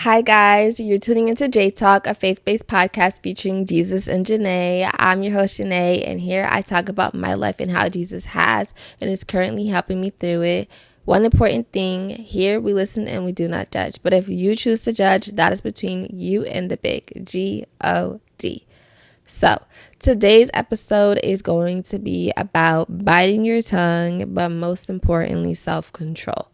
Hi guys, you're tuning into Jae2alk, a faith-based podcast featuring Jesus and Janae. I'm your host Janae, and here I talk about my life and how Jesus has and is currently helping me through it. One important thing, here we listen and we do not judge. But if you choose to judge, that is between you and the big G-O-D. So, today's episode is going to be about biting your tongue, but most importantly, self-control.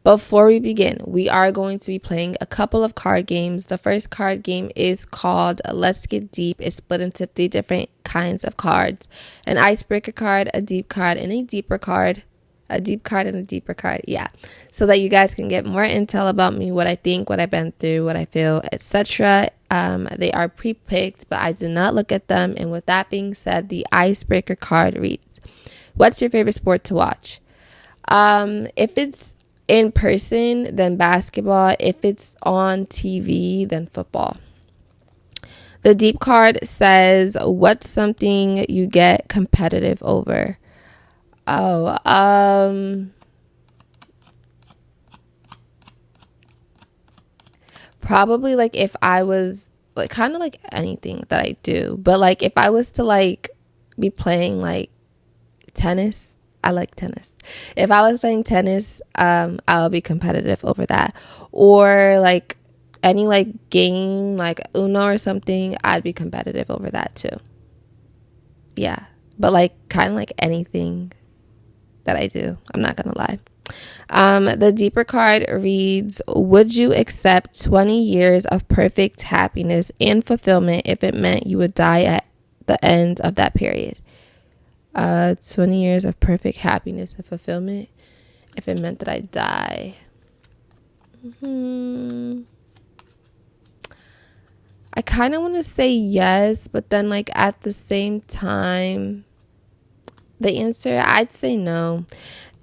Before we begin, we are going to be playing a couple of card games. The first card game is called Let's Get Deep. It's split into 3 different kinds of cards: an icebreaker card, a deep card, and a deeper card. A deep card and a deeper card, yeah. So that you guys can get more intel about me, what I think, what I've been through, what I feel, etc. They are pre-picked, but I did not look at them. And with that being said, the icebreaker card reads, what's your favorite sport to watch? If it's in person, then basketball. If it's on TV, then football. The deep card says, what's something you get competitive over? Probably like if I was like kind of like anything that I do, but like if I was to like be playing like tennis, I like tennis. If I was playing tennis, I'll be competitive over that. Or like any like game like Uno or something, I'd be competitive over that too. Yeah. But like kind of like anything that I do, I'm not gonna lie. The deeper card reads, would you accept 20 years of perfect happiness and fulfillment if it meant you would die at the end of that period? 20 years of perfect happiness and fulfillment if it meant that I die. I kind of want to say yes, but then like at the same time, the answer, I'd say no.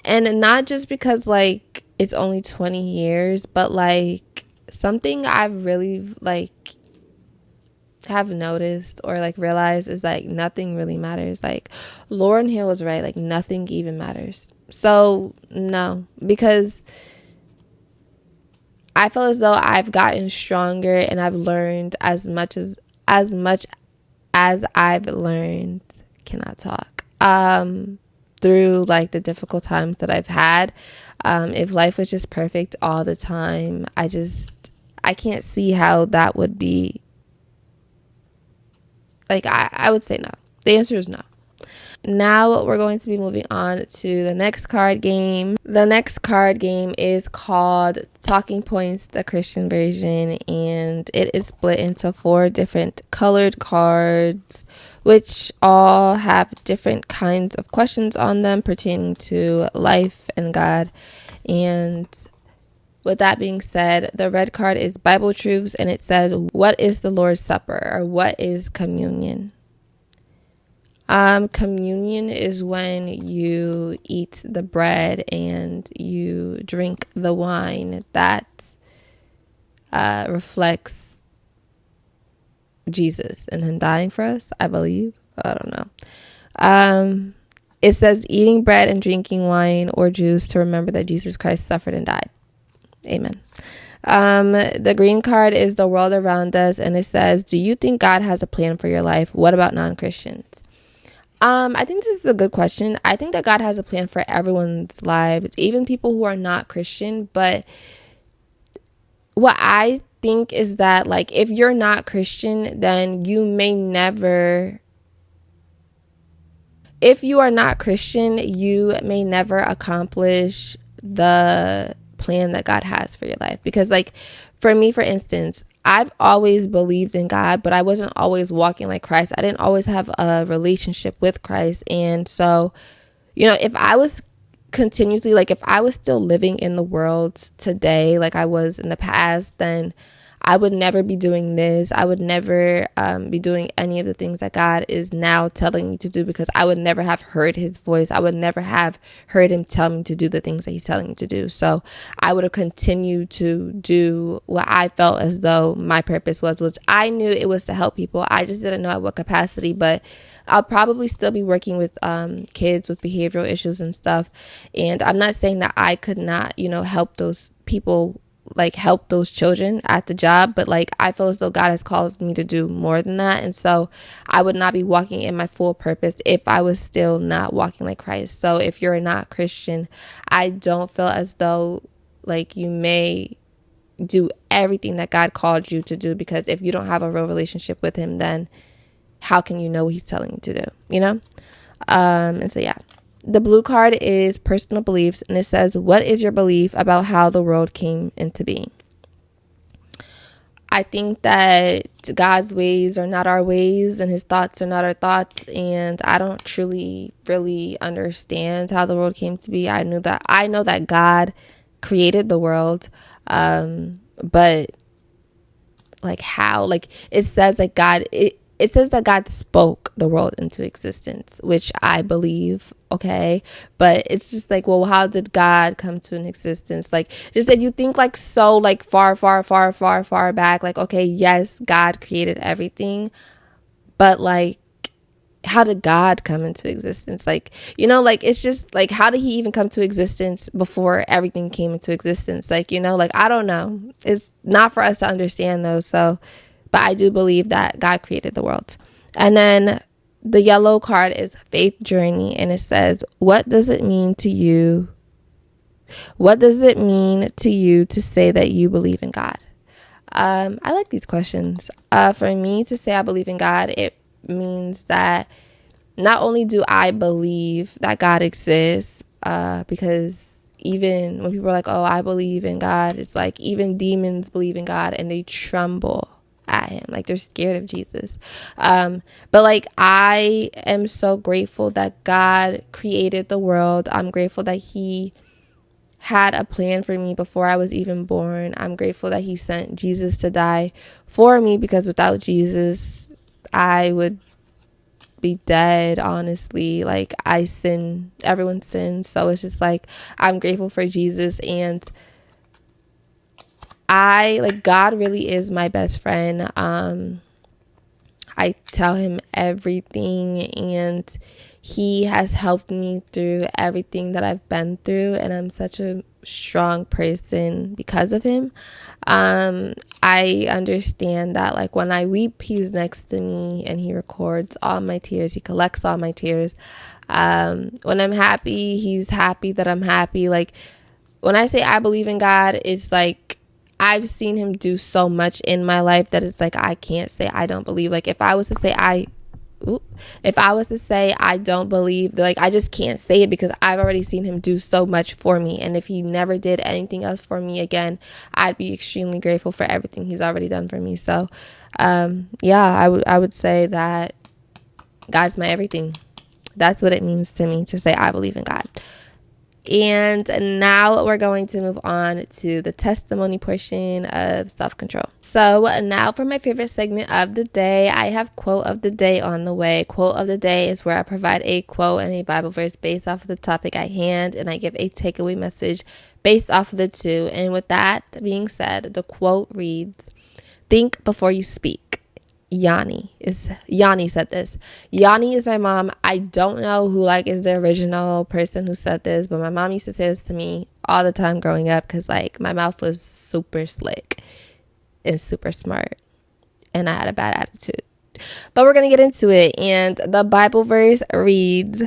And not just because like it's only 20 years, but like something I've really like have noticed or like realized is like nothing really matters. Like Lauryn Hill was right, like nothing even matters. So no, because I feel as though I've gotten stronger and I've learned as much as I've learned, cannot talk, through like the difficult times that I've had. If life was just perfect all the time, I can't see how that would be. Like I would say no. The answer is no. Now we're going to be moving on to the next card game. The next card game is called Talking Points, the Christian version, and it is split into 4 different colored cards, which all have different kinds of questions on them pertaining to life and God. And with that being said, the red card is Bible truths, and it says, what is the Lord's Supper, or what is communion? Communion is when you eat the bread and you drink the wine that reflects Jesus and him dying for us, I believe. I don't know. It says eating bread and drinking wine or juice to remember that Jesus Christ suffered and died. Amen. The green card is the world around us, and it says, do you think God has a plan for your life? What about non-Christians? I think this is a good question. I think that God has a plan for everyone's lives, even people who are not Christian. But what I think is that, like, if you're not Christian, then if you are not Christian, you may never accomplish the plan that God has for your life. Because, like, for me, for instance, I've always believed in God, but I wasn't always walking like Christ. I didn't always have a relationship with Christ. And so, if I was continuously, like if I was still living in the world today, like I was in the past, then I would never be doing this. I would never be doing any of the things that God is now telling me to do, because I would never have heard his voice. I would never have heard him tell me to do the things that he's telling me to do. So I would have continued to do what I felt as though my purpose was, which I knew it was to help people. I just didn't know at what capacity, but I'll probably still be working with kids with behavioral issues and stuff. And I'm not saying that I could not, help those people like help those children at the job, but like I feel as though God has called me to do more than that. And so I would not be walking in my full purpose if I was still not walking like Christ. So if you're not Christian, I don't feel as though like you may do everything that God called you to do, because if you don't have a real relationship with him, then how can you know what he's telling you to do, you know? And so yeah, the blue card is personal beliefs, and it says, what is your belief about how the world came into being? I think that God's ways are not our ways, and his thoughts are not our thoughts, and I don't truly really understand how the world came to be. I know that God created the world, but like how, like it says that it says that God spoke the world into existence, which I believe, okay? But it's just like, well, how did God come to an existence? Like, just that you think like so like far back, like, okay, yes, God created everything, but like, how did God come into existence? Like, you know, like, it's just like, how did he even come to existence before everything came into existence? Like, you know, like, I don't know. It's not for us to understand though. So, but I do believe that God created the world. And then the yellow card is faith journey. And it says, what does it mean to you? What does it mean to you to say that you believe in God? I like these questions. For me to say I believe in God, it means that not only do I believe that God exists, because even when people are like, oh, I believe in God, it's like even demons believe in God and they tremble at him, like they're scared of Jesus. But like, I am so grateful that God created the world. I'm grateful that he had a plan for me before I was even born. I'm grateful that he sent Jesus to die for me, because without Jesus, I would be dead, honestly. Like, I sin, everyone sins. So it's just like, I'm grateful for Jesus. And God really is my best friend. I tell him everything, and he has helped me through everything that I've been through, and I'm such a strong person because of him. I understand that, like, when I weep, he's next to me and he records all my tears. He collects all my tears. When I'm happy, he's happy that I'm happy. Like, when I say I believe in God, it's like, I've seen him do so much in my life that it's like, I can't say I don't believe. Like, if I was to say I don't believe, like, I just can't say it, because I've already seen him do so much for me. And if he never did anything else for me again, I'd be extremely grateful for everything he's already done for me. So, yeah, I would say that God's my everything. That's what it means to me to say I believe in God. And now we're going to move on to the testimony portion of self-control. So now for my favorite segment of the day, I have quote of the day on the way. Quote of the day is where I provide a quote and a Bible verse based off of the topic at hand, and I give a takeaway message based off of the two. And with that being said, the quote reads, "Think before you speak." Yanni said this. Yanni is my mom. I don't know who like is the original person who said this, but my mom used to say this to me all the time growing up, because like my mouth was super slick and super smart, and I had a bad attitude. But we're gonna get into it, and the Bible verse reads,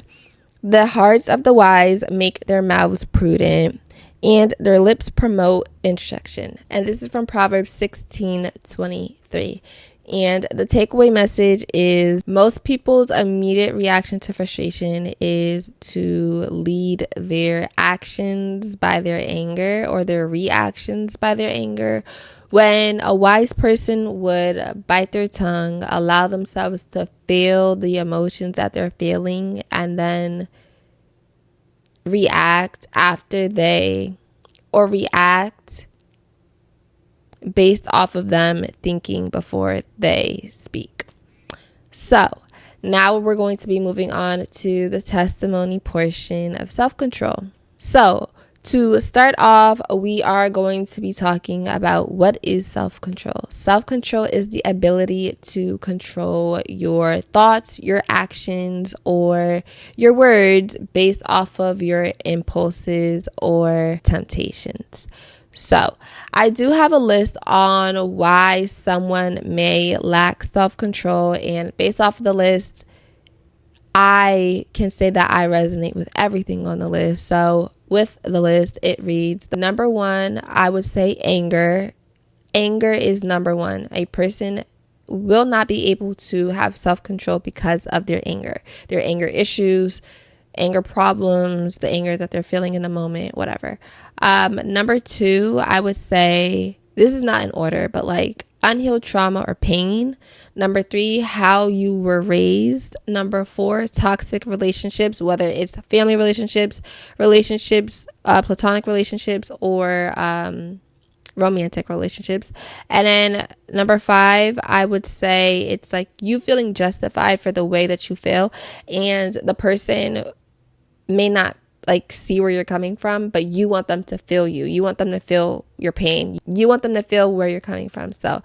"The hearts of the wise make their mouths prudent, and their lips promote instruction." And this is from Proverbs 16:23. And the takeaway message is, most people's immediate reaction to frustration is to lead their actions by their anger, or their reactions by their anger, when a wise person would bite their tongue, allow themselves to feel the emotions that they're feeling, and then react based off of them thinking before they speak. So now we're going to be moving on to the testimony portion of self-control. So to start off, we are going to be talking about what is self-control. Self-control is the ability to control your thoughts, your actions, or your words based off of your impulses or temptations. So I do have a list on why someone may lack self-control, and based off of the list, I can say that I resonate with everything on the list. So with the list, it reads, the number one, I would say anger. Anger is number one. A person will not be able to have self-control because of their anger issues, anger problems, the anger that they're feeling in the moment, whatever. Number two, I would say, this is not in order, but like unhealed trauma or pain. Number three, how you were raised. Number four, toxic relationships, whether it's family relationships, platonic relationships, or romantic relationships. And then number five, I would say it's like you feeling justified for the way that you feel, and the person may not like see where you're coming from, but you want them to feel you. You want them to feel your pain. You want them to feel where you're coming from. So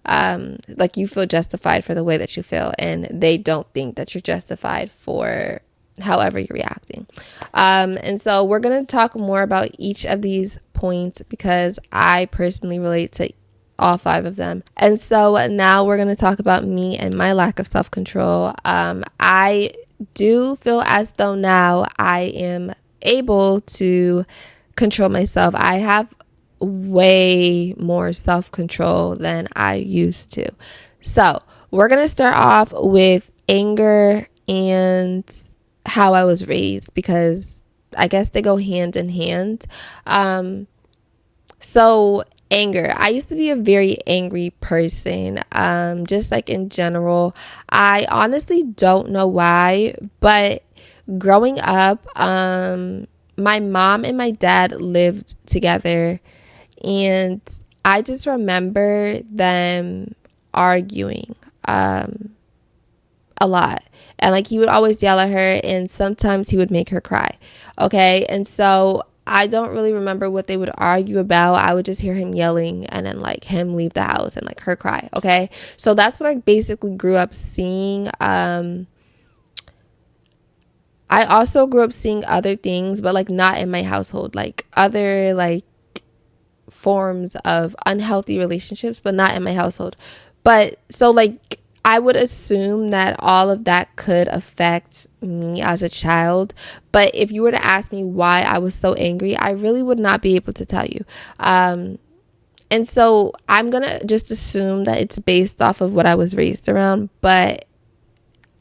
like you feel justified for the way that you feel, and they don't think that you're justified for however you're reacting. And so we're going to talk more about each of these points because I personally relate to all five of them. And so now we're going to talk about me and my lack of self-control. I do feel as though now I am able to control myself. I have way more self-control than I used to. So we're going to start off with anger and how I was raised, because I guess they go hand in hand. So anger. I used to be a very angry person, just like in general. I honestly don't know why, but growing up, my mom and my dad lived together, and I just remember them arguing a lot. And like he would always yell at her, and sometimes he would make her cry. Okay. And so I don't really remember what they would argue about. I would just hear him yelling, and then like him leave the house and like her cry. Okay. So that's what I basically grew up seeing. I also grew up seeing other things, but like not in my household, like other like forms of unhealthy relationships, but not in my household. But so like I would assume that all of that could affect me as a child. But if you were to ask me why I was so angry, I really would not be able to tell you. And so I'm going to just assume that it's based off of what I was raised around. But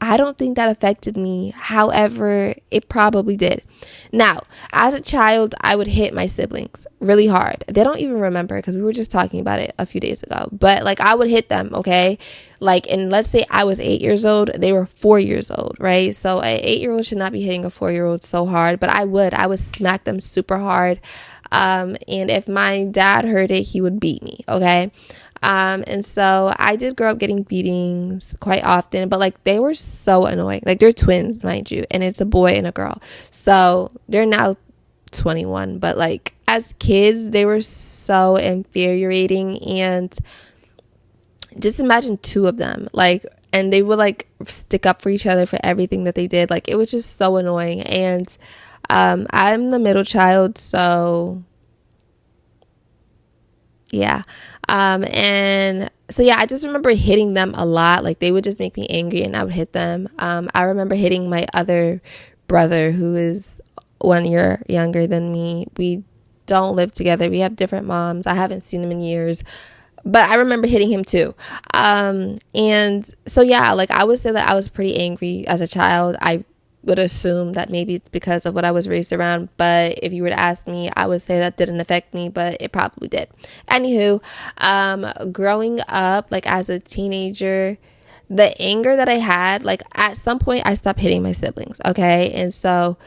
I don't think that affected me. However, it probably did. Now, as a child, I would hit my siblings really hard. They don't even remember because we were just talking about it a few days ago. But like I would hit them, okay? Like, and let's say I was 8 years old. They were 4 years old, right? So an 8-year-old should not be hitting a 4-year-old so hard. But I would smack them super hard. And if my dad heard it, he would beat me, okay? And so I did grow up getting beatings quite often, but like they were so annoying. Like they're twins, mind you, and it's a boy and a girl. So they're now 21, but like as kids, they were so infuriating. And just imagine two of them, like, and they would like stick up for each other for everything that they did. Like it was just so annoying. And I'm the middle child, so yeah. And so yeah, I just remember hitting them a lot. Like they would just make me angry and I would hit them. I remember hitting my other brother, who is 1 year younger than me. We don't live together. We have different moms. I haven't seen him in years, but I remember hitting him too. And so yeah, like I would say that I was pretty angry as a child. I would assume that maybe it's because of what I was raised around, but if you were to ask me, I would say that didn't affect me, but it probably did. Anywho, growing up, like as a teenager, the anger that I had, like at some point I stopped hitting my siblings, okay? And so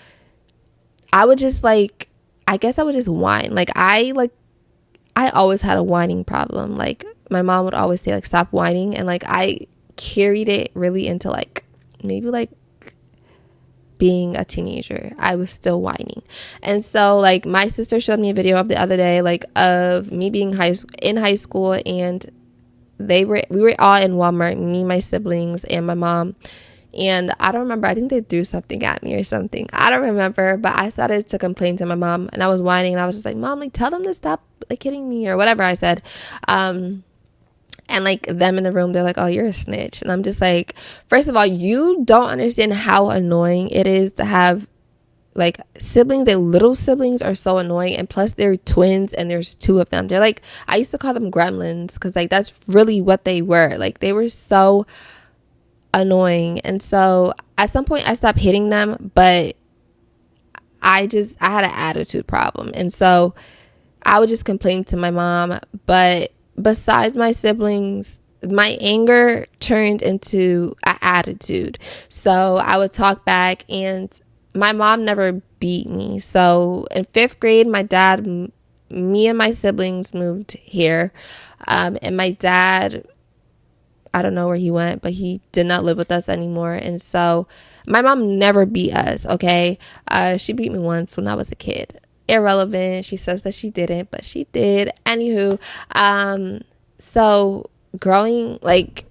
I would just like, I guess I would just whine. I always had a whining problem. Like my mom would always say like, stop whining. And like I carried it really into like maybe like being a teenager. I was still whining. And so like my sister showed me a video of the other day, like of me being in high school, and we were all in Walmart, me, my siblings, and my mom. And I don't remember, I think they threw something at me or something. I don't remember, but I started to complain to my mom, and I was whining, and I was just like, Mom, like, tell them to stop, like, hitting me or whatever I said. And like them in the room, they're like, oh, you're a snitch. And I'm just like, first of all, you don't understand how annoying it is to have like siblings. Their little siblings are so annoying, and plus they're twins and there's two of them. They're like, I used to call them gremlins, because like that's really what they were. Like, they were so annoying. And so at some point I stopped hitting them, but I had an attitude problem, and so I would just complain to my mom. But besides my siblings, my anger turned into an attitude. So I would talk back, and my mom never beat me. So in 5th grade, my dad, me and my siblings moved here. And my dad, I don't know where he went, but he did not live with us anymore. And so my mom never beat us, okay? She beat me once when I was a kid. Irrelevant. She says that she didn't, but she did. Anywho, so growing, like,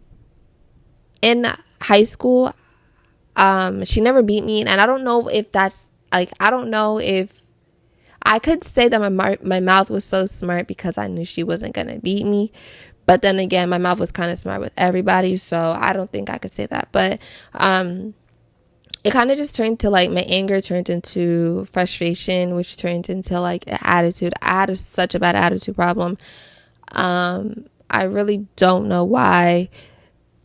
in high school, she never beat me. And I don't know if that's, like, I don't know if I could say that my mouth was so smart because I knew she wasn't going to beat me. But then again, my mouth was kind of smart with everybody, so I don't think I could say that. But it kind of just turned to, like, my anger turned into frustration, which turned into, like, an attitude. I had such a bad attitude problem. I really don't know why.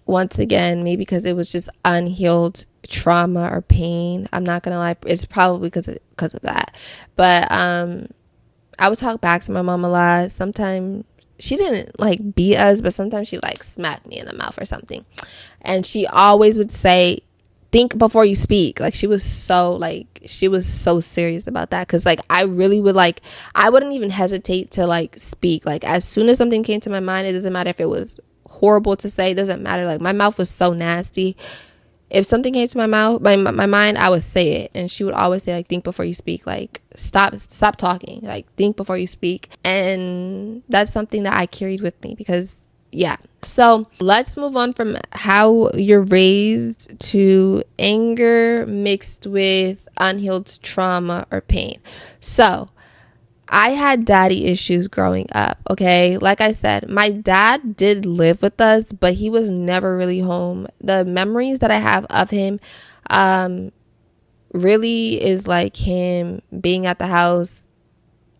Once again, maybe because it was just unhealed trauma or pain. I'm not going to lie. It's probably because of that. But I would talk back to my mom a lot. Sometimes she didn't like beat us, but sometimes she like smacked me in the mouth or something. And she always would say, think before you speak. Like, she was so serious about that. Cause like, I really would like, I wouldn't even hesitate to like speak. Like, as soon as something came to my mind, it doesn't matter if it was horrible to say, it doesn't matter. Like, my mouth was so nasty. If something came to my mouth, my mind, I would say it. And she would always say, like, think before you speak. Like, stop talking. Like, think before you speak. And that's something that I carried with me because, yeah. So let's move on from how you're raised to anger mixed with unhealed trauma or pain. So I had daddy issues growing up, okay? Like I said, my dad did live with us, but he was never really home. The memories that I have of him really is like him being at the house.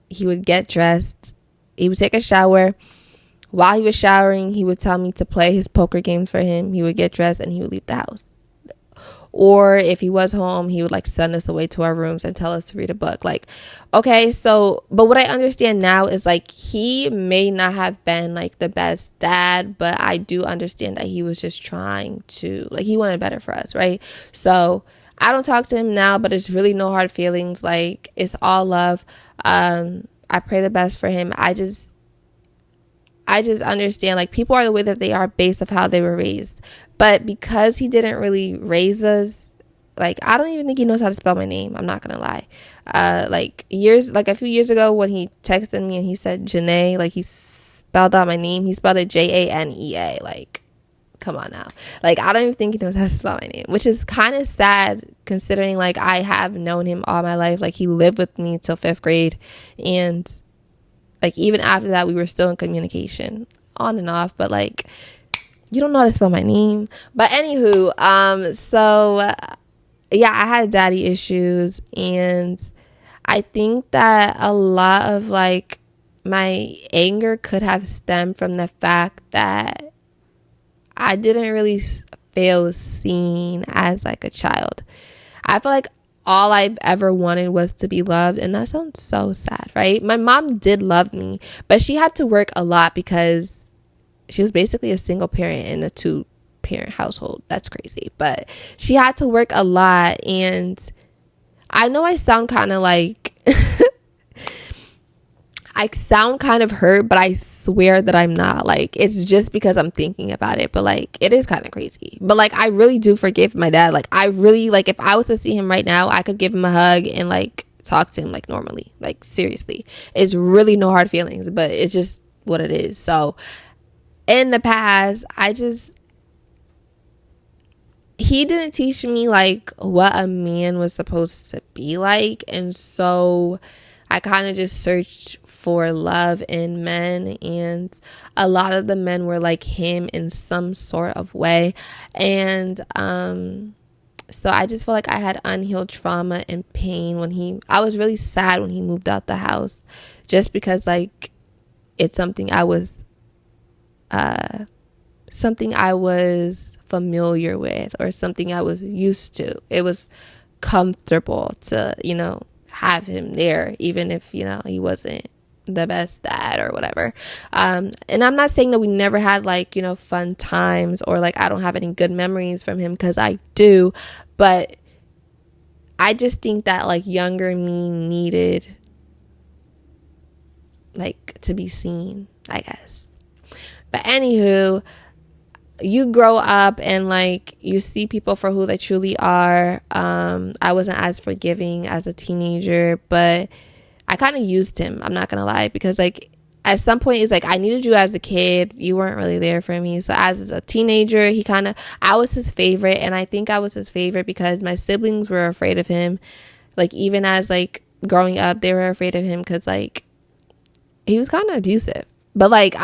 He would get dressed. He would take a shower. While he was showering, he would tell me to play his poker games for him. He would get dressed and he would leave the house. Or if he was home, he would like send us away to our rooms and tell us to read a book. Like, okay, so, but what I understand now is like, he may not have been like the best dad, but I do understand that he was just trying to, like, he wanted better for us, right? So I don't talk to him now, but it's really no hard feelings. Like, it's all love. I pray the best for him. I just understand, like, people are the way that they are based off how they were raised. But because he didn't really raise us, like, I don't even think he knows how to spell my name. I'm not gonna lie. A few years ago when he texted me and he said Janae, like, he spelled out my name. He spelled it Janea. Like, come on now. Like, I don't even think he knows how to spell my name, which is kind of sad considering, like, I have known him all my life. Like, he lived with me till 5th grade. And, like, even after that, we were still in communication on and off. But, like, you don't know how to spell my name. But anywho, yeah, I had daddy issues, and I think that a lot of like my anger could have stemmed from the fact that I didn't really feel seen as like a child. I feel like all I've ever wanted was to be loved, and that sounds so sad, right? My mom did love me, but she had to work a lot because she was basically a single parent in a 2-parent household. That's crazy. But she had to work a lot. And I know I sound kind of like, I sound kind of hurt, but I swear that I'm not. Like, it's just because I'm thinking about it. But, like, it is kind of crazy. But, like, I really do forgive my dad. Like, I really, like, if I was to see him right now, I could give him a hug and, like, talk to him, like, normally. Like, seriously. It's really no hard feelings, but it's just what it is. So in the past, he didn't teach me like what a man was supposed to be like, and so I kind of just searched for love in men, and a lot of the men were like him in some sort of way. And so I just felt like I had unhealed trauma and pain I was really sad when he moved out the house, just because like it's something I was familiar with, or something I was used to. It was comfortable to, have him there, even if, he wasn't the best dad or whatever. And I'm not saying that we never had like, fun times, or like I don't have any good memories from him, because I do. But I just think that like younger me needed like to be seen, I guess. But anywho, you grow up and like you see people for who they truly are. I wasn't as forgiving as a teenager, but I kind of used him, I'm not gonna lie, because like at some point it's like I needed you as a kid, you weren't really there for me. So as a teenager, I was his favorite, and I think I was his favorite because my siblings were afraid of him. Like even as like growing up, they were afraid of him because like he was kind of abusive. But like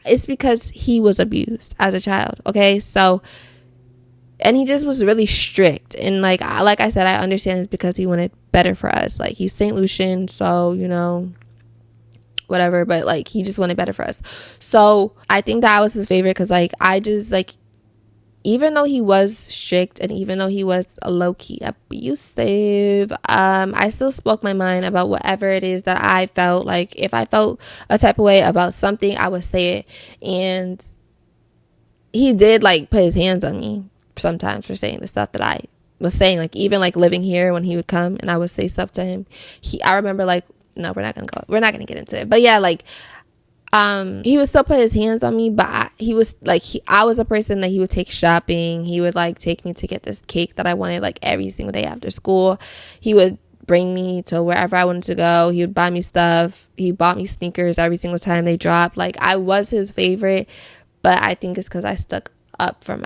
it's because he was abused as a child, okay? So, and he just was really strict. And like I said, I understand it's because he wanted better for us. Like he's St. Lucian, so, whatever. But like he just wanted better for us. So I think that was his favorite because like I just like, even though he was strict and even though he was low-key abusive, I still spoke my mind about whatever it is that I felt. Like if I felt a type of way about something, I would say it. And he did like put his hands on me sometimes for saying the stuff that I was saying. Like even like living here, when he would come and I would say stuff to him, I remember like, no, we're not gonna get into it. But yeah, like he would still put his hands on me, but I was a person that he would take shopping. He would like take me to get this cake that I wanted like every single day after school. He would bring me to wherever I wanted to go. He would buy me stuff. He bought me sneakers every single time they dropped. Like I was his favorite, but I think it's because I stood up for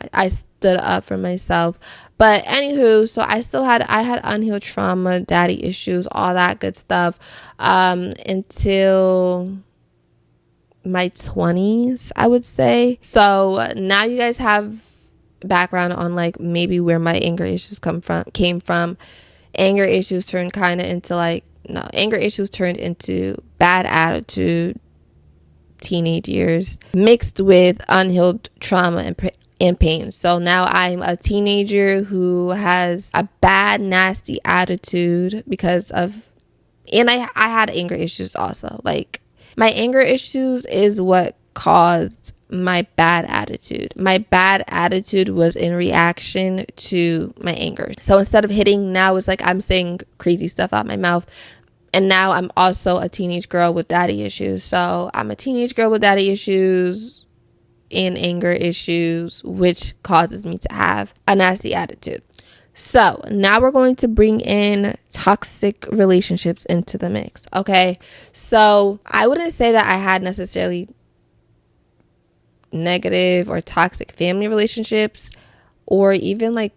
myself. But anywho, so I had unhealed trauma, daddy issues, all that good stuff, until my 20s, I would say. So now you guys have background on like maybe where my anger issues came from. Anger issues turned into bad attitude, teenage years, mixed with unhealed trauma and pain. So now I'm a teenager who has a bad, nasty attitude and I had anger issues also. Like my anger issues is what caused my bad attitude. My bad attitude was in reaction to my anger. So instead of hitting, now it's like I'm saying crazy stuff out my mouth. And now I'm also a teenage girl with daddy issues. So I'm a teenage girl with daddy issues and anger issues, which causes me to have a nasty attitude. So now we're going to bring in toxic relationships into the mix. Okay. So I wouldn't say that I had necessarily negative or toxic family relationships or even like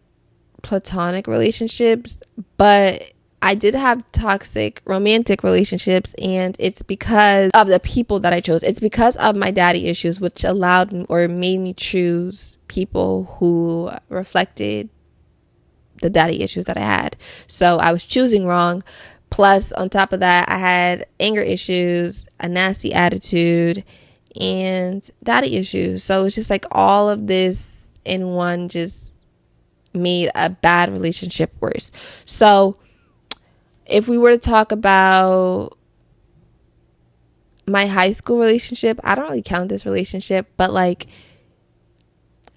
platonic relationships, but I did have toxic romantic relationships, and it's because of the people that I chose. It's because of my daddy issues, which allowed me or made me choose people who reflected the daddy issues that I had. So I was choosing wrong. Plus, on top of that, I had anger issues, a nasty attitude, and daddy issues. So it's just like all of this in one just made a bad relationship worse. So if we were to talk about my high school relationship, I don't really count this relationship, but like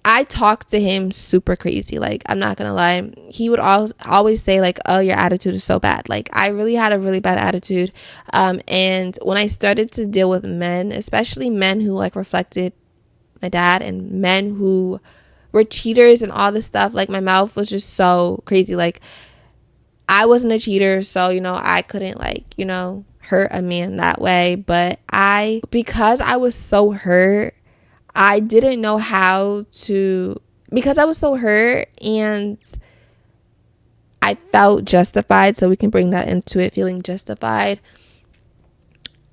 I talked to him super crazy. Like, I'm not gonna lie, he would always say like, oh, your attitude is so bad. Like, I really had a really bad attitude, and when I started to deal with men, especially men who like reflected my dad and men who were cheaters and all this stuff, like my mouth was just so crazy. Like, I wasn't a cheater, so I couldn't like hurt a man that way, but because I was so hurt, I didn't know how to, because I was so hurt and I felt justified, so we can bring that into it, feeling justified.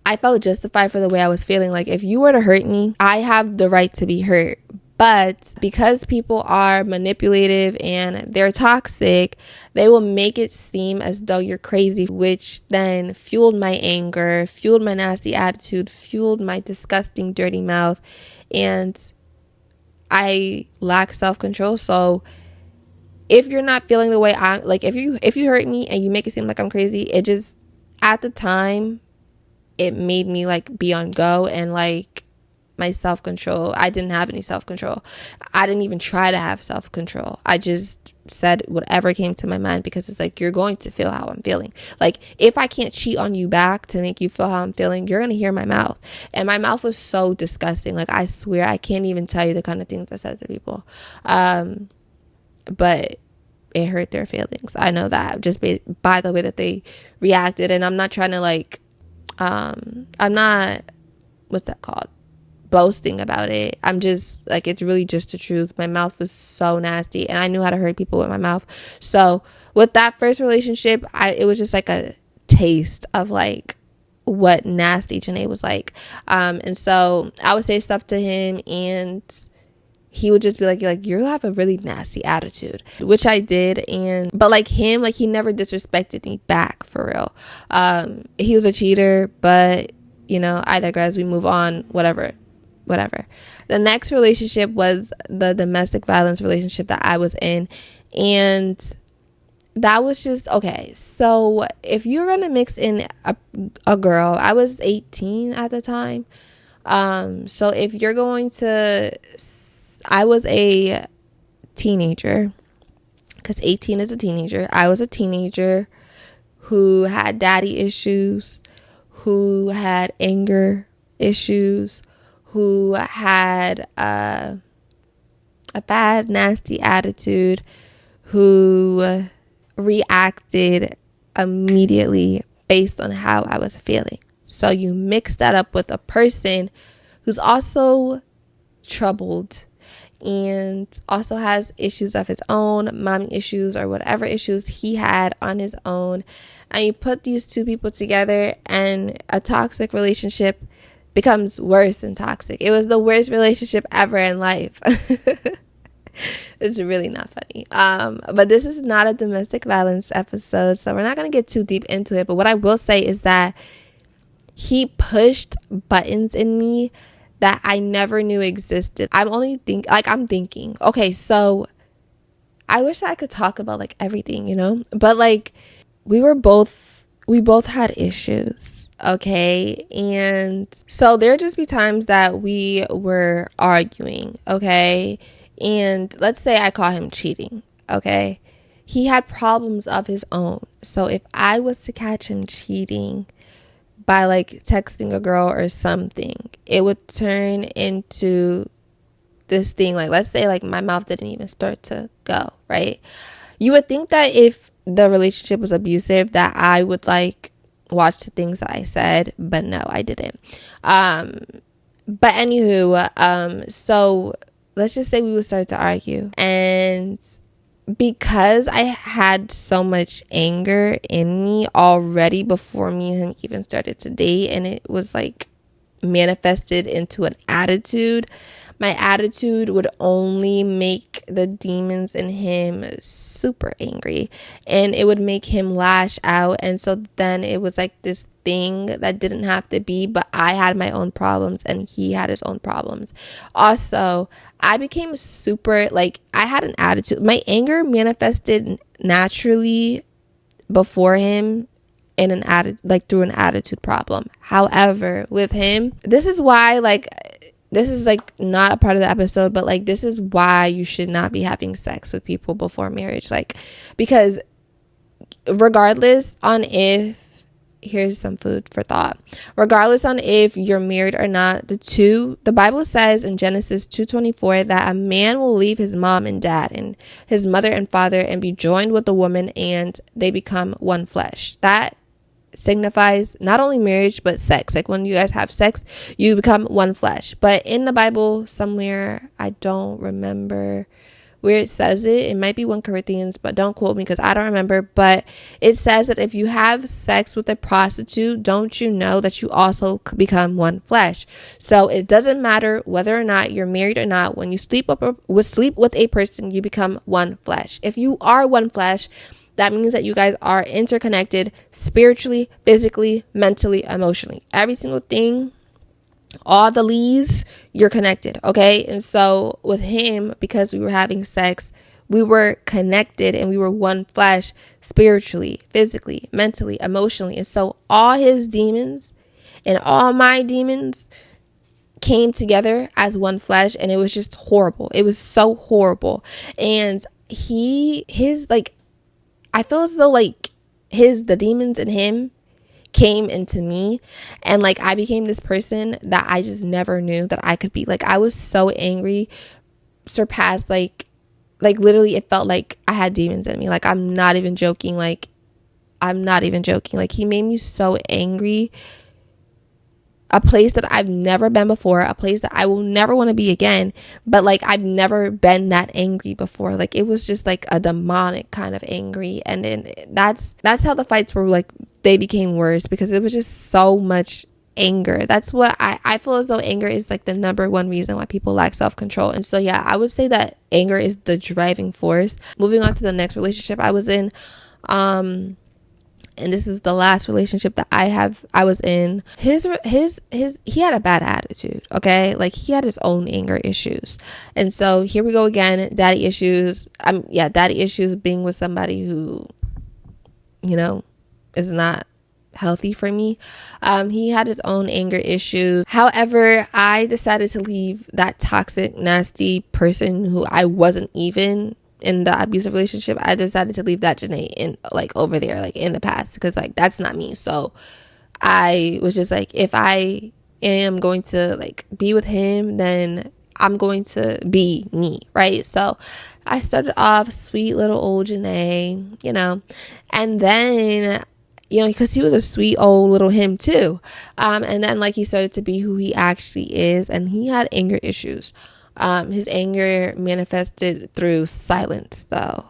I felt justified for the way I was feeling. Like, if you were to hurt me, I have the right to be hurt. But because people are manipulative and they're toxic, they will make it seem as though you're crazy, which then fueled my anger, fueled my nasty attitude, fueled my disgusting, dirty mouth. And I lack self-control. So if you're not feeling the way I'm, like, if you hurt me and you make it seem like I'm crazy, it just, at the time, it made me like be on go, and like my self-control, I didn't have any self-control. I didn't even try to have self-control. I just said whatever came to my mind, because it's like, you're going to feel how I'm feeling. Like, if I can't cheat on you back to make you feel how I'm feeling, you're going to hear my mouth. And my mouth was so disgusting. Like, I swear I can't even tell you the kind of things I said to people. But it hurt their feelings. I know that just by the way that they reacted. And I'm not trying to like, I'm not, what's that called? Boasting about it. I'm just like, it's really just the truth. My mouth was so nasty, and I knew how to hurt people with my mouth. So with that first relationship, it was just like a taste of like what nasty Jae2alk was like. And so I would say stuff to him, and he would just be like, you have a really nasty attitude, which I did. But like him, like, he never disrespected me back, for real. He was a cheater, but you know, I digress. We move on, whatever. The next relationship was the domestic violence relationship that I was in. And that was just, okay, so if you're gonna mix in a girl, I was 18 at the time. So if you're going to, I was a teenager, because 18 is a teenager. I was a teenager who had daddy issues, who had anger issues, who had a bad, nasty attitude, who reacted immediately based on how I was feeling. So you mix that up with a person who's also troubled and also has issues of his own, mommy issues or whatever issues he had on his own, and you put these two people together, and a toxic relationship becomes worse than toxic. It was the worst relationship ever in life. It's really not funny. But this is not a domestic violence episode, so we're not going to get too deep into it. But what I will say is that he pushed buttons in me that I never knew existed. I'm thinking, okay, so I wish I could talk about like everything, you know, but like we both had issues, okay? And so there'd just be times that we were arguing, okay? And let's say I caught him cheating, okay? He had problems of his own. So if I was to catch him cheating by like texting a girl or something, it would turn into this thing. Like, let's say like my mouth didn't even start to go, right? You would think that if the relationship was abusive that I would like watch the things that I said, but no, I didn't. But anywho, so let's just say we would start to argue, and because I had so much anger in me already before me and him even started to date, and it was like manifested into an attitude, my attitude would only make the demons in him super angry, and it would make him lash out. And so then it was like this thing that didn't have to be, but I had my own problems and he had his own problems. Also, I became super, like, I had an attitude. My anger manifested naturally before him in an through an attitude problem. However, with him, this is why, like, this is like not a part of the episode, but like this is why you should not be having sex with people before marriage. Like, because regardless on if, here's some food for thought, regardless on if you're married or not, the Bible says in Genesis 2:24 that a man will leave his mom and dad and his mother and father and be joined with a woman, and they become one flesh. That signifies not only marriage but sex. Like when you guys have sex, you become one flesh. But in the Bible somewhere, I don't remember where it says it might be 1 Corinthians, but don't quote me because I don't remember, but it says that if you have sex with a prostitute, don't you know that you also become one flesh? So it doesn't matter whether or not you're married or not. When you sleep with a person, you become one flesh. If you are one flesh, that means that you guys are interconnected spiritually, physically, mentally, emotionally. Every single thing, all the leads, you're connected, okay? And so with him, because we were having sex, we were connected and we were one flesh spiritually, physically, mentally, emotionally. And so all his demons and all my demons came together as one flesh, and it was just horrible. It was so horrible. And I feel as though like the demons in him came into me, and like I became this person that I just never knew that I could be. Like I was so angry, surpassed, like literally it felt like I had demons in me. Like I'm not even joking. Like he made me so angry. A place that I've never been before, a place that I will never want to be again, but like I've never been that angry before. Like it was just like a demonic kind of angry, and then that's how the fights were, like they became worse because it was just so much anger. That's what I feel as though anger is like the number one reason why people lack self-control. And so yeah, I would say that anger is the driving force. Moving on to the next relationship I was in, and this is the last relationship that I was in. He had a bad attitude, okay? Like he had his own anger issues. And so here we go again, daddy issues. Daddy issues, being with somebody who, is not healthy for me. He had his own anger issues. However, I decided to leave that toxic, nasty person who I wasn't even in the abusive relationship. I decided to leave that Jae in like over there, like in the past, because like that's not me. So I was just like, if I am going to like be with him, then I'm going to be me, right? So I started off sweet little old Jae, and then because he was a sweet old little him too, and then like he started to be who he actually is, and he had anger issues. His anger manifested through silence, though.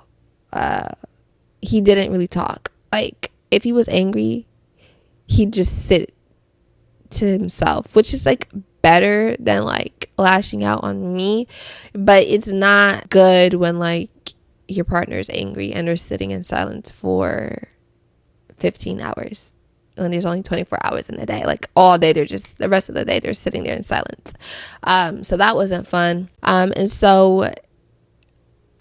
He didn't really talk. Like, if he was angry, he'd just sit to himself, which is like better than like lashing out on me. But it's not good when like your partner is angry and they're sitting in silence for 15 hours. When there's only 24 hours in a day, like all day, the rest of the day they're sitting there in silence. So that wasn't fun. And so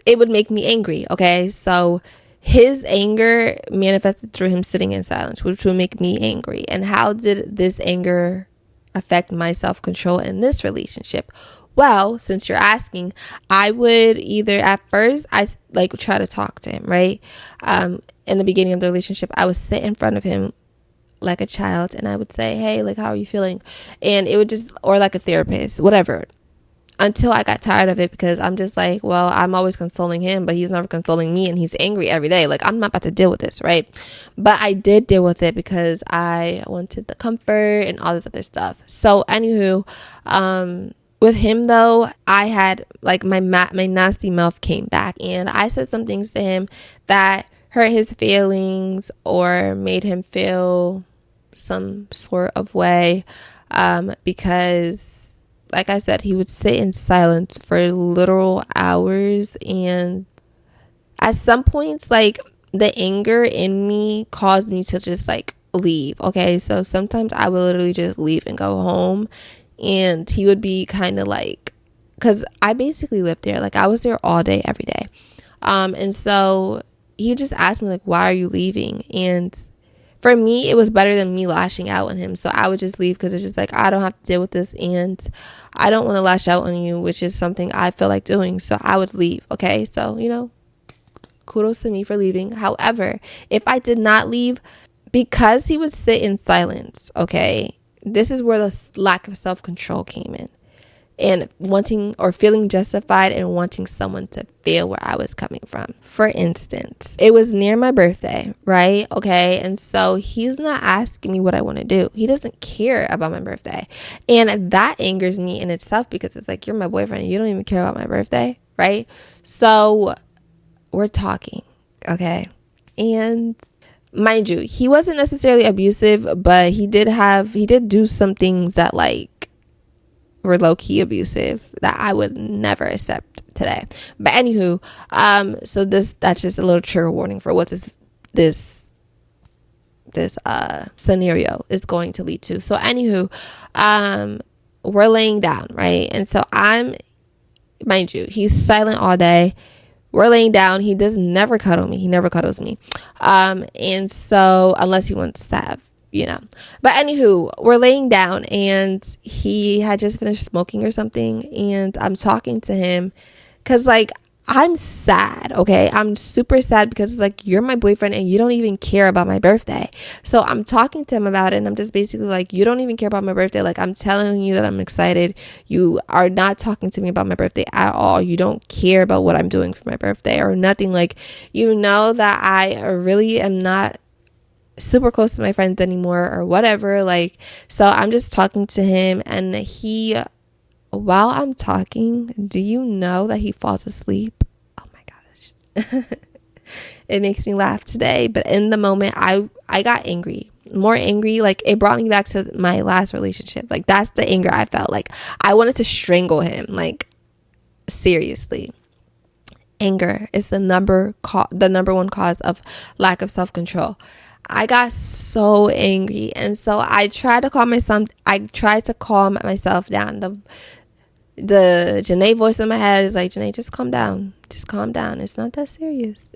it would make me angry. Okay. So his anger manifested through him sitting in silence, which would make me angry. And how did this anger affect my self-control in this relationship? Well, since you're asking, I would either at first, I like try to talk to him, right? In the beginning of the relationship, I would sit in front of him like a child, and I would say, hey, like, how are you feeling? And it would just, or like a therapist, whatever, until I got tired of it, because I'm just like, well, I'm always consoling him, but he's never consoling me, and he's angry every day. Like, I'm not about to deal with this, right? But I did deal with it because I wanted the comfort and all this other stuff. So anywho, with him though, I had like my nasty mouth came back, and I said some things to him that hurt his feelings or made him feel some sort of way, because like I said, he would sit in silence for literal hours, and at some points like the anger in me caused me to just like leave. Okay, so sometimes I would literally just leave and go home, and he would be kind of like, because I basically lived there, like I was there all day every day, and so he would just ask me like, why are you leaving? And for me, it was better than me lashing out on him. So I would just leave, because it's just like, I don't have to deal with this, and I don't want to lash out on you, which is something I feel like doing. So I would leave. Okay. So, kudos to me for leaving. However, if I did not leave, because he would sit in silence, okay, this is where the lack of self-control came in. And wanting or feeling justified and wanting someone to feel where I was coming from. For instance, it was near my birthday, right? Okay. And so he's not asking me what I want to do. He doesn't care about my birthday. And that angers me in itself, because it's like, you're my boyfriend and you don't even care about my birthday, right? So we're talking, okay? And mind you, he wasn't necessarily abusive, but he did do some things that like were low-key abusive that I would never accept today. But anywho, so that's just a little trigger warning for what this scenario is going to lead to. So anywho, we're laying down, right? And so mind you, he's silent all day. We're laying down. He does never cuddle me. He never cuddles me. And so unless he wants to have, but anywho, we're laying down and he had just finished smoking or something. And I'm talking to him because like, I'm sad, okay? I'm super sad because it's like, you're my boyfriend and you don't even care about my birthday. So I'm talking to him about it and I'm just basically like, you don't even care about my birthday. Like, I'm telling you that I'm excited. You are not talking to me about my birthday at all. You don't care about what I'm doing for my birthday or nothing. Like, you know that I really am not super close to my friends anymore or whatever. Like, so I'm just talking to him and while I'm talking, do you know that he falls asleep? Oh my gosh. It makes me laugh today. But in the moment, I got angry. More angry. Like, it brought me back to my last relationship. Like, that's the anger I felt. Like, I wanted to strangle him. Like, seriously. Anger is the number one cause of lack of self-control. I got so angry. And so I tried to calm myself down. The Janae voice in my head is like, Janae, just calm down. Just calm down. It's not that serious.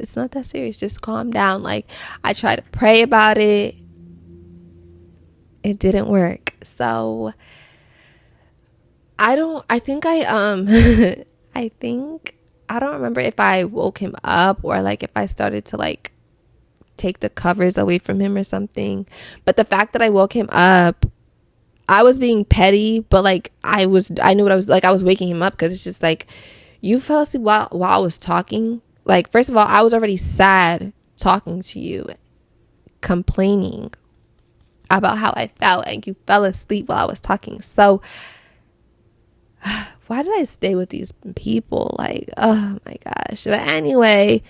Just calm down. Like, I tried to pray about it. It didn't work. So I don't remember if I woke him up or like if I started to like take the covers away from him or something. But the fact that I woke him up, I was being petty, but like I knew what I was like. I was waking him up because it's just like, you fell asleep while I was talking. Like, first of all, I was already sad talking to you, complaining about how I felt, and you fell asleep while I was talking. So why did I stay with these people? Like, oh my gosh. But anyway,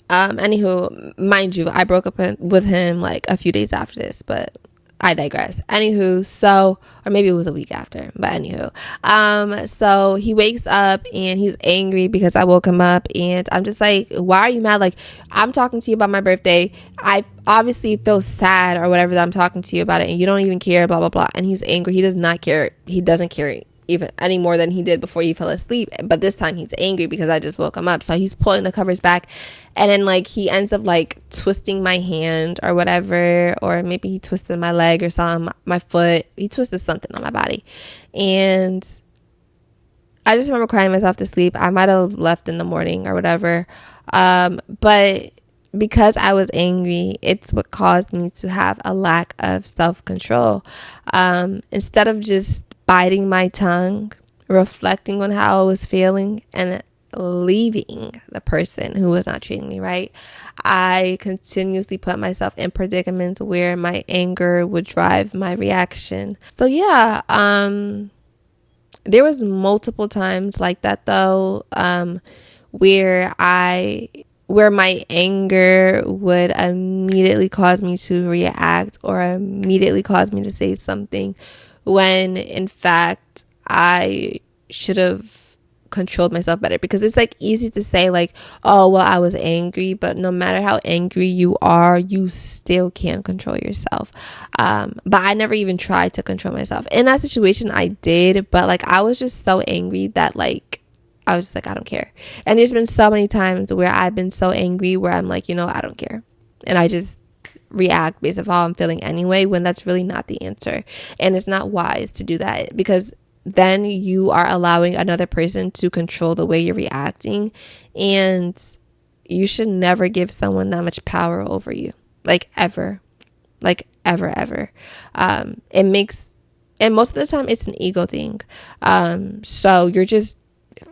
anywho, mind you, I broke up with him like a few days after this, but I digress. Anywho, so, or maybe it was a week after, but anywho, so he wakes up and he's angry because I woke him up, and I'm just like, why are you mad? Like, I'm talking to you about my birthday. I obviously feel sad or whatever that I'm talking to you about it, and you don't even care, blah, blah, blah. And he's angry. He does not care. He doesn't care even any more than he did before he fell asleep. But this time he's angry because I just woke him up. So he's pulling the covers back, and then like he ends up like twisting my hand or whatever, or maybe he twisted my leg or something, my foot. He twisted something on my body, and I just remember crying myself to sleep. I might have left in the morning or whatever, but because I was angry, it's what caused me to have a lack of self-control. Instead of just biting my tongue, reflecting on how I was feeling, and leaving the person who was not treating me right, I continuously put myself in predicaments where my anger would drive my reaction. So yeah, there was multiple times like that though, where my anger would immediately cause me to react or immediately cause me to say something, when in fact I should have controlled myself better. Because it's like easy to say like, oh well, I was angry, but no matter how angry you are, you still can't control yourself. But I never even tried to control myself. In that situation I did, but like I was just so angry that like I was just like, I don't care. And there's been so many times where I've been so angry where I'm like, I don't care, and I just react based on how I'm feeling anyway, when that's really not the answer. And it's not wise to do that, because then you are allowing another person to control the way you're reacting, and you should never give someone that much power over you, like ever. It makes, and most of the time it's an ego thing, so you're just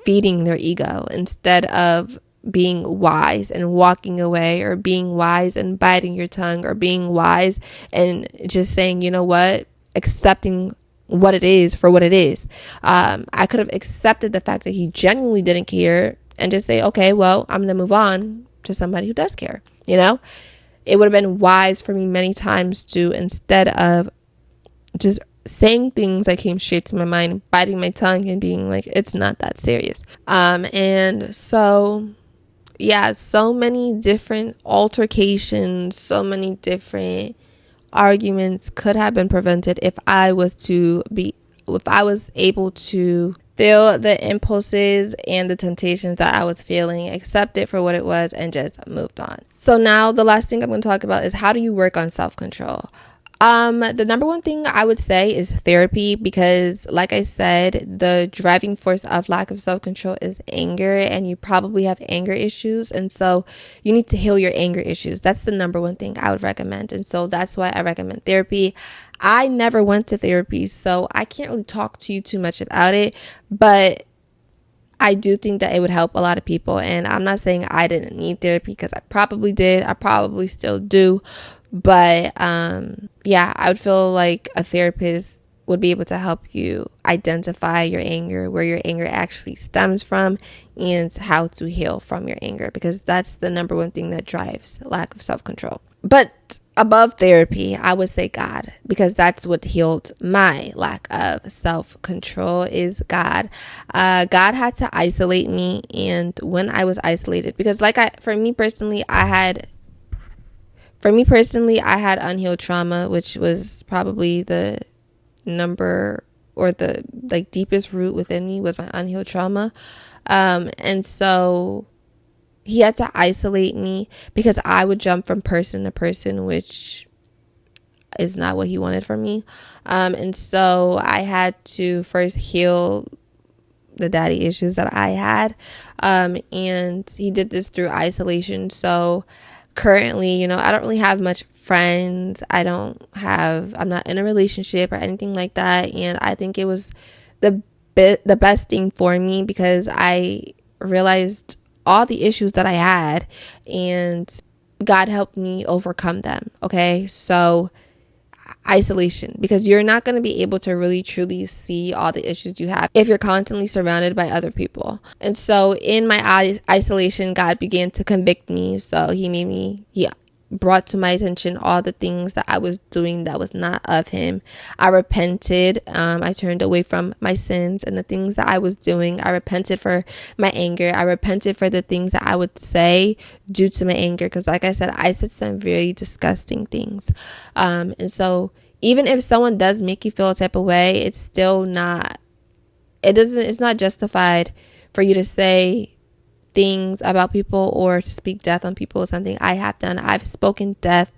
feeding their ego instead of being wise and walking away, or being wise and biting your tongue, or being wise and just saying, you know what, accepting what it is for what it is. I could have accepted the fact that he genuinely didn't care and just say, okay, well, I'm going to move on to somebody who does care. It would have been wise for me many times to, instead of just saying things that came straight to my mind, biting my tongue and being like, it's not that serious. And so, yeah, so many different altercations, so many different arguments could have been prevented if I was able to feel the impulses and the temptations that I was feeling, accept it for what it was, and just moved on. So now the last thing I'm going to talk about is, how do you work on self-control? The number one thing I would say is therapy, because like I said, the driving force of lack of self-control is anger, and you probably have anger issues. And so you need to heal your anger issues. That's the number one thing I would recommend. And so that's why I recommend therapy. I never went to therapy, so I can't really talk to you too much about it, but I do think that it would help a lot of people. And I'm not saying I didn't need therapy, because I probably did. I probably still do. But yeah, I would feel like a therapist would be able to help you identify your anger, where your anger actually stems from, and how to heal from your anger, because that's the number one thing that drives lack of self-control. But above therapy, I would say God, because that's what healed my lack of self-control is God. God had to isolate me. And when I was isolated, because for me personally, I had unhealed trauma, which was probably the number, or the deepest root within me was my unhealed trauma. And so he had to isolate me, because I would jump from person to person, which is not what he wanted from me. And so I had to first heal the daddy issues that I had. And he did this through isolation. So currently, I don't really have much friends. I'm not in a relationship or anything like that. And I think it was the best thing for me, because I realized all the issues that I had, and God helped me overcome them. Okay. So isolation, because you're not going to be able to really truly see all the issues you have if you're constantly surrounded by other people. And so in my isolation, God began to convict me. So he brought to my attention all the things that I was doing that was not of him. I repented. I turned away from my sins and the things that I was doing. I repented for my anger. I repented for the things that I would say due to my anger, because like I said, I said some very disgusting things. And so even if someone does make you feel a type of way, it's not justified for you to say things about people or to speak death on people. Is something I have done. I've spoken death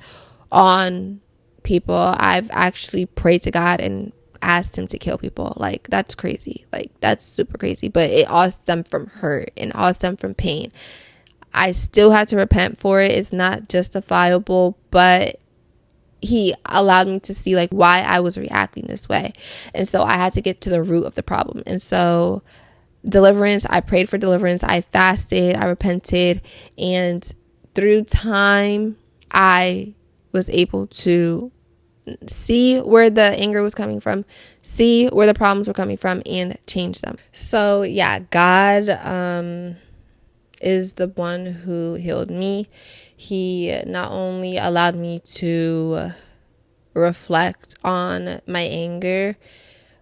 on people. I've actually prayed to God and asked him to kill people. That's crazy. That's super crazy. But it all stemmed from hurt and all stemmed from pain. I still had to repent for it. It's not justifiable, but he allowed me to see why I was reacting this way. And so I had to get to the root of the problem. And so deliverance, I prayed for deliverance, I fasted, I repented, and through time I was able to see where the anger was coming from, see where the problems were coming from, and change them. So yeah, God is the one who healed me. He not only allowed me to reflect on my anger,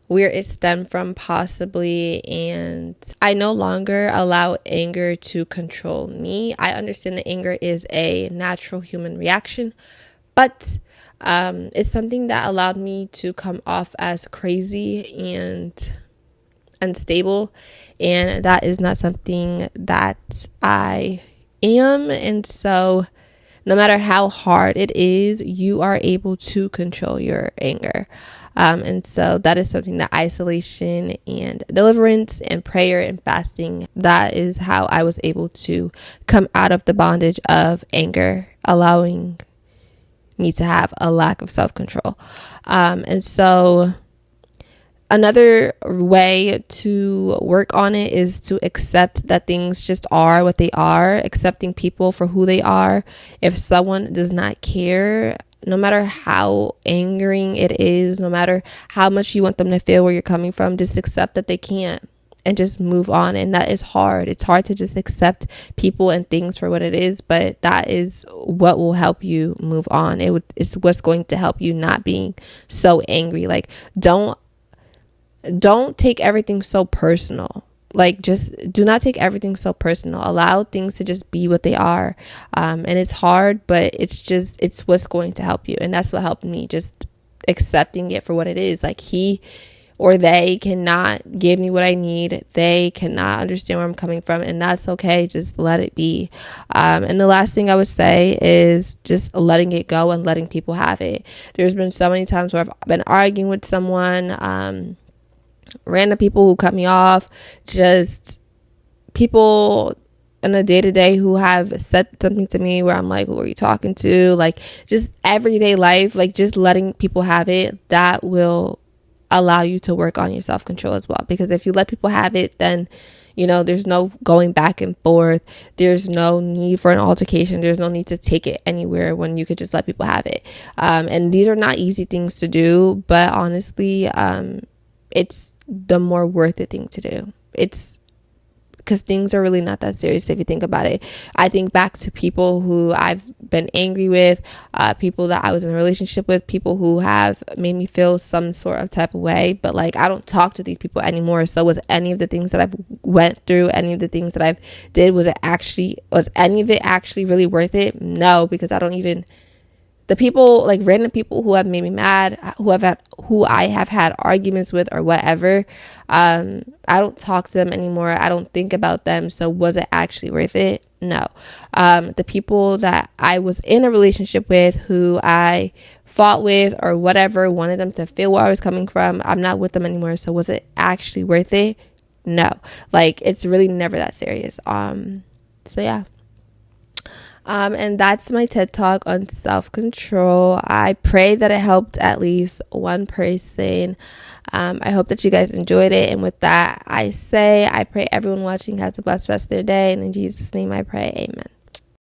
where it stemmed from possibly, and I no longer allow anger to control me. I understand that anger is a natural human reaction, but it's something that allowed me to come off as crazy and unstable, and that is not something that I am. And so no matter how hard it is, you are able to control your anger. And so that is something that isolation and deliverance and prayer and fasting, that is how I was able to come out of the bondage of anger, allowing me to have a lack of self-control. And so another way to work on it is to accept that things just are what they are, accepting people for who they are. If someone does not care, no matter how angering it is, no matter how much you want them to feel where you're coming from, just accept that they can't and just move on. And that is hard. It's hard to just accept people and things for what it is, but that is what will help you move on. It's what's going to help you not being so angry. Like, don't take everything so personal. Like, just do not take everything so personal. Allow things to just be what they are. And it's hard, but it's what's going to help you. And that's what helped me, just accepting it for what it is. Like, he or they cannot give me what I need. They cannot understand where I'm coming from, and that's okay. Just let it be. And the last thing I would say is just letting it go and letting people have it. There's been so many times where I've been arguing with someone, random people who cut me off, just people in the day-to-day who have said something to me where I'm like, who are you talking to? Like, just everyday life, like, just letting people have it, that will allow you to work on your self-control as well. Because if you let people have it, then, you know, there's no going back and forth. There's no need for an altercation. There's no need to take it anywhere when you could just let people have it. And these are not easy things to do, but honestly, it's the more worth it thing to do. It's because things are really not that serious if you think about it. I think back to people who I've been angry with, people that I was in a relationship with, people who have made me feel some sort of type of way, but like, I don't talk to these people anymore. So was any of the things that I've went through, any of the things that I've did, was any of it actually really worth it? No, because the people, like random people who have made me mad, who I have had arguments with or whatever, I don't talk to them anymore. I don't think about them. So was it actually worth it? No. The people that I was in a relationship with, who I fought with or whatever, wanted them to feel where I was coming from, I'm not with them anymore. So was it actually worth it? No. Like, it's really never that serious. So yeah. And that's my TED Talk on self-control. I pray that it helped at least one person. I hope that you guys enjoyed it. And with that, I pray everyone watching has a blessed rest of their day. And in Jesus' name I pray, amen.